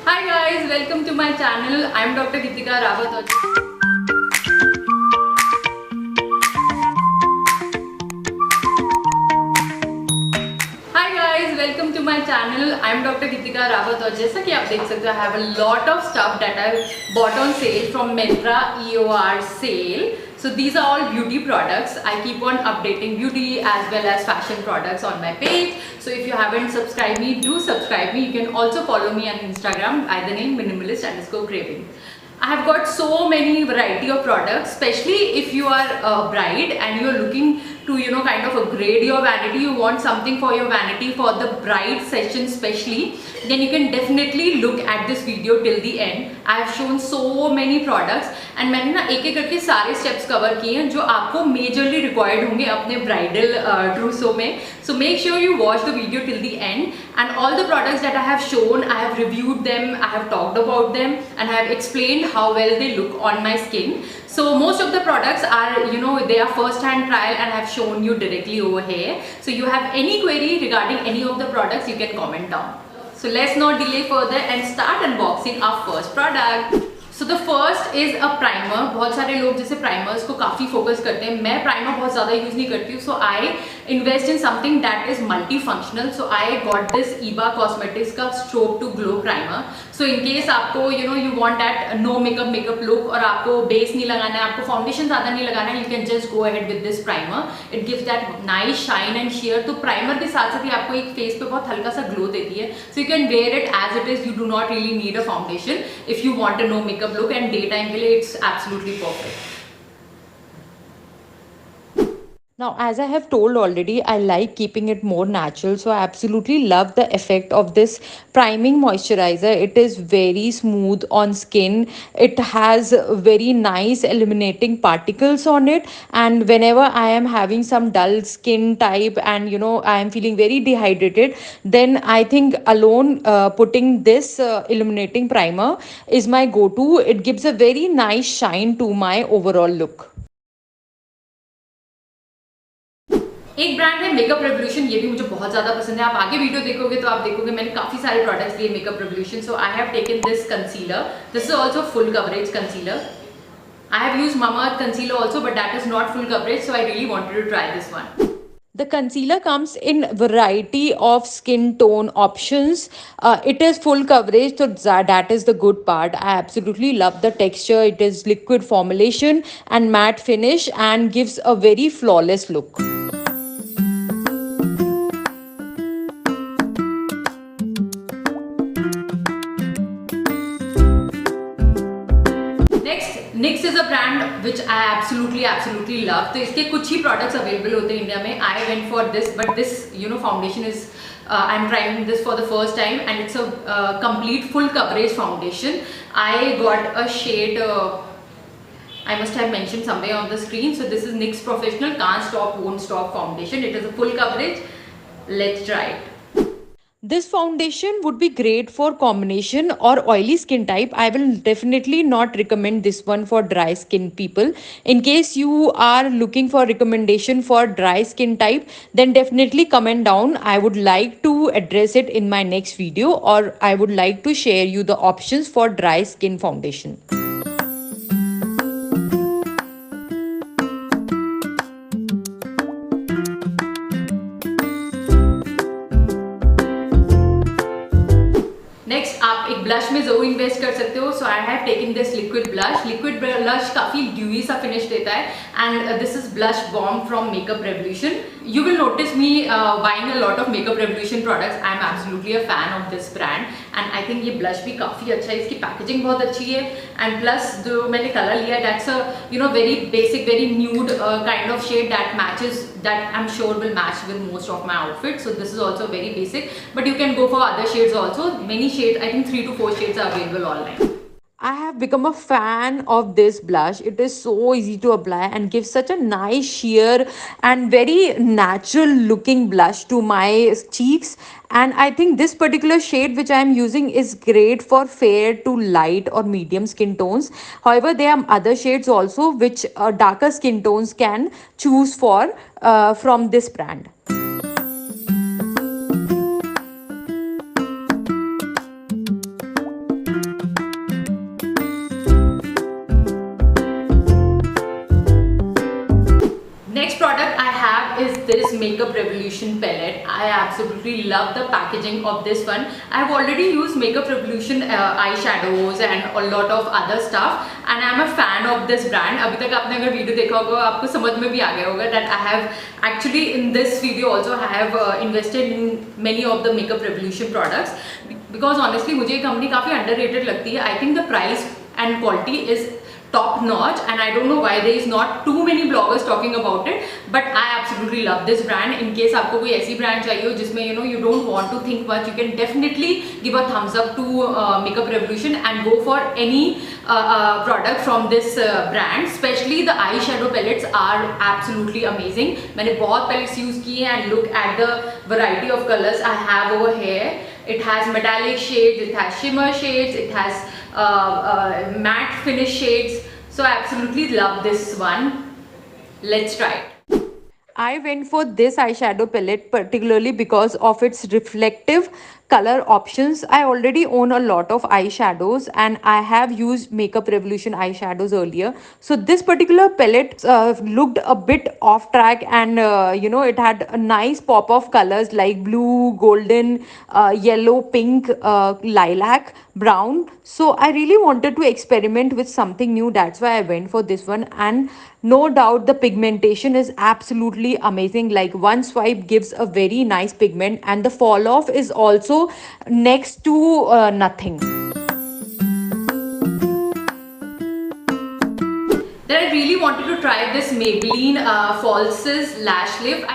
Hi guys, welcome to my channel. I'm Dr. Gitika Rawat. Hi guys, welcome to my channel. I'm Dr. Gitika Rawat और जैसा कि आप देख सकते हो, I have a lot of stuff that I bought on sale from Myntra EOR sale. So these are all beauty products. I keep on updating beauty as well as fashion products on my page. So if you haven't subscribed me, do subscribe me. You can also follow me on Instagram by the name minimalist_craving. I have got so many variety of products, especially if you are a bride and you are looking to kind of upgrade your vanity, you want something for your vanity for the bride session especially, then you can definitely look at this video till the end. I have shown so many products and मैंने ना एक एक करके सारे steps cover किए हैं जो आपको majorly required होंगे अपने bridal trousseau में. So make sure you watch the video till the end, and all the products that I have shown, I have reviewed them, I have talked about them, and I have explained how well they look on my skin. So most of the products are, they are first hand trial and I have shown you directly over here. So you have any query regarding any of the products, you can comment down. So let's not delay further and start unboxing our first product. So the first is a primer. बहुत सारे लोग जैसे primers को काफ़ी focus करते हैं. मैं primer बहुत ज़्यादा use नहीं करती हूँ. So I invest in something that is multifunctional. So I got this EBA Cosmetics का Strobe to Glow primer. So in case आपको you want that no makeup look और आपको base नहीं लगाना है, आपको foundation ज़्यादा नहीं लगाना है, you can just go ahead with this primer. It gives that nice shine and sheer. तो primer के साथ साथ ही आपको एक face पे बहुत हल्का सा glow देती है. So you can wear it as it is. You do not really need a foundation if you want a no makeup look, and daytime के लिए it's absolutely perfect. Now, as I have told already, I like keeping it more natural. So I absolutely love the effect of this priming moisturizer. It is very smooth on skin. It has very nice eliminating particles on it. And whenever I am having some dull skin type and I am feeling very dehydrated, then I think alone putting this illuminating primer is my go-to. It gives a very nice shine to my overall look. एक brand है makeup revolution. ये भी मुझे बहुत ज़्यादा पसंद है. आप आगे वीडियो देखोगे तो आप देखोगे मैंने काफ़ी सारे प्रोडक्ट्स लिए makeup revolution. So I have taken this concealer. This is also full coverage concealer. I have used Mamaearth concealer also, but that is not full coverage, so I really wanted to try this one. The concealer comes in variety of skin tone options. It is full coverage, so that is the good part. I absolutely love the texture. It is liquid formulation and matte finish and gives a very flawless look. NYX is a brand which I absolutely love. तो इसके कुछ ही products available होते हैं India में. I went for this, but this foundation is I'm trying this for the first time, and it's a complete full coverage foundation. I got a shade. I must have mentioned somewhere on the screen. So this is NYX Professional Can't Stop Won't Stop foundation. It is a full coverage. Let's try it. This foundation would be great for combination or oily skin type. I will definitely not recommend this one for dry skin people. In case you are looking for recommendation for dry skin type, then definitely comment down. I would like to address it in my next video, or I would like to share you the options for dry skin foundation. Next आप एक blush में जरूर invest कर सकते हो. So I have taken this liquid blush. Liquid blush काफी dewy सा finish देता है, and this is blush bomb from Makeup Revolution. You will notice me buying a lot of Makeup Revolution products. I am absolutely a fan of this brand, and I think ये blush भी काफी अच्छा है. इसकी packaging बहुत अच्छी है, and plus जो मैंने कलर लिया that's a very basic very nude kind of shade that matches that I'm sure will match with most of my outfits. So this is also very basic, but you can go for other shades also. Many shades, I think 3 to 4 shades are available online. I have become a fan of this blush. It is so easy to apply and gives such a nice sheer and very natural looking blush to my cheeks. And I think this particular shade which I am using is great for fair to light or medium skin tones. However, there are other shades also which darker skin tones can choose for from this brand. Makeup Revolution palette. I absolutely love the packaging of this one. I have already used Makeup Revolution eyeshadows and a lot of other stuff, and I am a fan of this brand. अभी तक आपने अगर video देखा होगा आपको समझ में भी आ गया होगा that I have actually in this video also I have invested in many of the Makeup Revolution products because honestly मुझे ये कंपनी काफ़ी underrated लगती है. I think the price and quality is top notch, and I don't know why there is not too many bloggers talking about it, but I absolutely love this brand. In case आपको कोई ऐसी brand चाहिए हो जिसमें you don't want to think much, you can definitely give a thumbs up to Makeup Revolution and go for any product from this brand. Especially the eyeshadow palettes are absolutely amazing. मैंने बहुत palettes use किए हैं and look at the variety of colors I have over here. It has metallic shades, it has shimmer shades, it has matte finish shades. So I absolutely love this one. Let's try it. I went for this eyeshadow palette particularly because of its reflective color options. I already own a lot of eyeshadows and I have used Makeup Revolution eyeshadows earlier. So this particular palette looked a bit off track, and it had a nice pop of colors like blue, golden, yellow, pink, lilac, brown. So I really wanted to experiment with something new. That's why I went for this one. And no doubt the pigmentation is absolutely amazing. Like one swipe gives a very nice pigment, and the fall off is also next to nothing. Then I really wanted to try this Maybelline Falsies Lash Lift.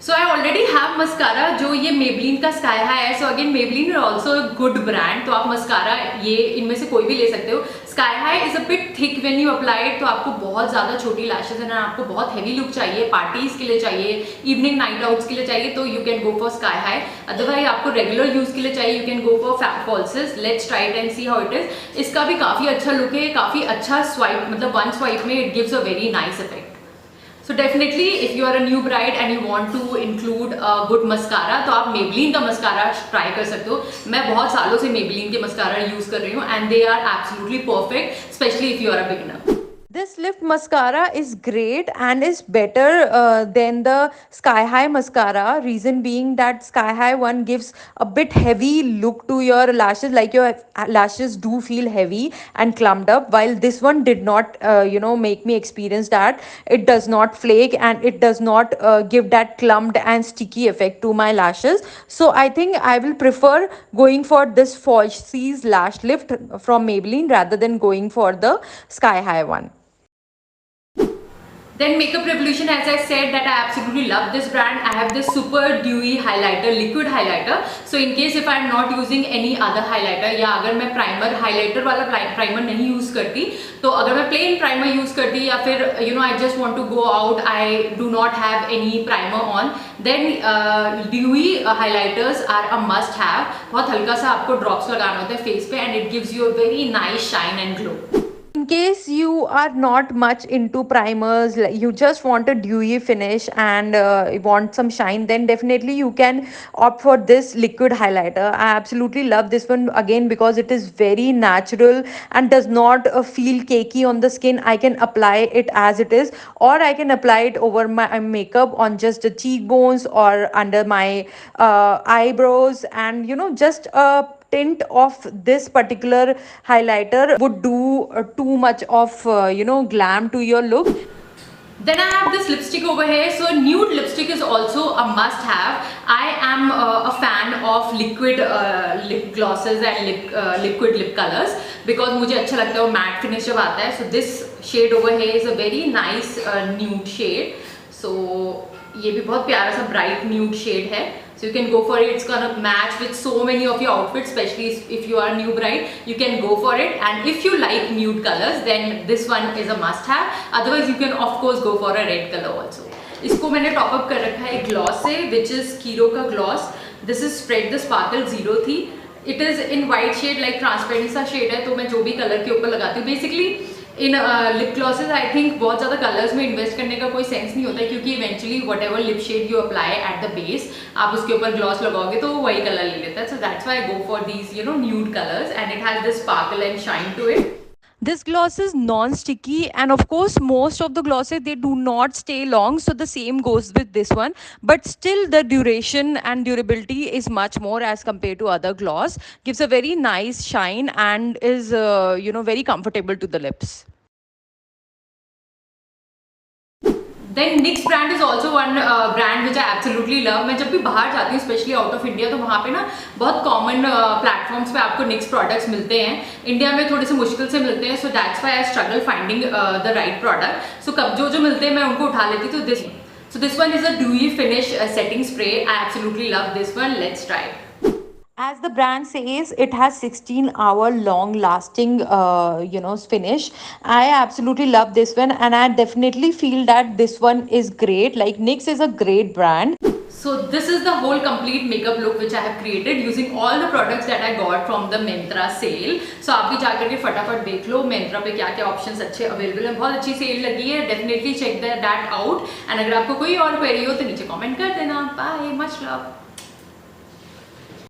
So I already have mascara जो ये Maybelline का Sky High है. So again Maybelline is also a good brand. तो आप mascara ये इनमें से कोई भी ले सकते हो. Sky High is a bit thick when you apply it, तो आपको बहुत ज़्यादा छोटी lashes हैं, आपको बहुत heavy look चाहिए, parties के लिए चाहिए, evening night outs के लिए चाहिए, तो you can go for Sky High. Otherwise आपको regular use के लिए चाहिए, you can go for Falsies. Let's try it and see how it is. इसका भी काफ़ी अच्छा look है, काफ़ी अच्छा swipe, मतलब one swipe में it gives a very nice effect. So definitely if you are a new bride and you want to include a good mascara, तो आप Maybelline का mascara try कर सकते हो. मैं बहुत सालों से Maybelline के mascara use कर रही हूँ and they are absolutely perfect, especially if you are a beginner. This lift mascara is great and is better than the Sky High mascara. Reason being that Sky High one gives a bit heavy look to your lashes, like your lashes do feel heavy and clumped up, while this one did not, make me experience that. It does not flake and it does not give that clumped and sticky effect to my lashes. So I think I will prefer going for this Falsies Lash Lift from Maybelline rather than going for the Sky High one. Then Makeup Revolution, as I said that I absolutely love this brand. I have this super dewy highlighter, liquid highlighter. So in case if I am not using any other highlighter, या अगर मैं primer highlighter वाला primer नहीं use करती, तो अगर मैं plain primer use करती या फिर I just want to go out, I do not have any primer on, then dewy highlighters are a must have. बहुत हल्का सा आपको drops लगाना होता है face पे and it gives you a very nice shine and glow. In case you are not much into primers, like you just want a dewy finish and want some shine, then definitely you can opt for this liquid highlighter. I absolutely love this one again because it is very natural and does not feel cakey on the skin. I can apply it as it is, or I can apply it over my makeup on just the cheekbones or under my eyebrows, and just a tint of this particular highlighter would do too much of glam to your look. Then I have this lipstick over here. So nude lipstick is also a must have. I am a fan of liquid lip glosses and liquid lip colors because मुझे अच्छा लगता है वो matte finish जब आता है. So this shade over here is a very nice nude shade. So ये भी बहुत प्यारा सा bright nude shade है. So you can go for it. It's gonna match with so many of your outfits, especially if you are a new bride. You can go for it. And if you like nude colors, then this one is a must-have. Otherwise, you can of course go for a red color also. इसको मैंने top up कर रखा है एक gloss से, which is Kiro का gloss. This is Spread the Sparkle Zero थी. It is in white shade, like transparent सा shade है, तो मैं जो भी color के ऊपर लगाती हूँ. Basically, इन लिप ग्लॉसेज आई थिंक बहुत ज़्यादा कलर्स में इन्वेस्ट करने का कोई सेंस नहीं होता है क्योंकि eventually whatever lip shade you apply at the base आप उसके ऊपर ग्लॉस लगाओगे तो वही कलर ले लेता है. So that's why I go for these nude colours and it has this sparkle and shine to it. This gloss is non-sticky, and of course most of the glosses they do not stay long, so the same goes with this one. But still the duration and durability is much more as compared to other gloss. Gives a very nice shine and is very comfortable to the lips. Then Nyx brand is also one brand which I absolutely love. मैं जब भी बाहर जाती हूँ specially out of India, तो वहाँ पे ना बहुत कॉमन प्लेटफॉर्म्स पे आपको निक्स प्रोडक्ट्स मिलते हैं. इंडिया में थोड़े से मुश्किल से मिलते हैं, so that's why I struggle finding the right product. So कब जो मिलते हैं मैं उनको उठा लेती हूँ. तो this one is a dewy finish setting spray. I absolutely love this one. Let's try it. As the brand says, it has 16-hour long lasting finish. I absolutely love this one, and I definitely feel that this one is great. Like, NYX is a great brand. So this is the whole complete makeup look which I have created using all the products that I got from the Myntra sale. So आप भी जाकर के फटाफट देख लो Myntra पे क्या क्या options अच्छे अवेलेबल हैं. बहुत अच्छी सेल लगी है. Definitely check that out. And अगर आपको कोई और क्वेरी हो तो नीचे कमेंट कर देना. Bye, much love.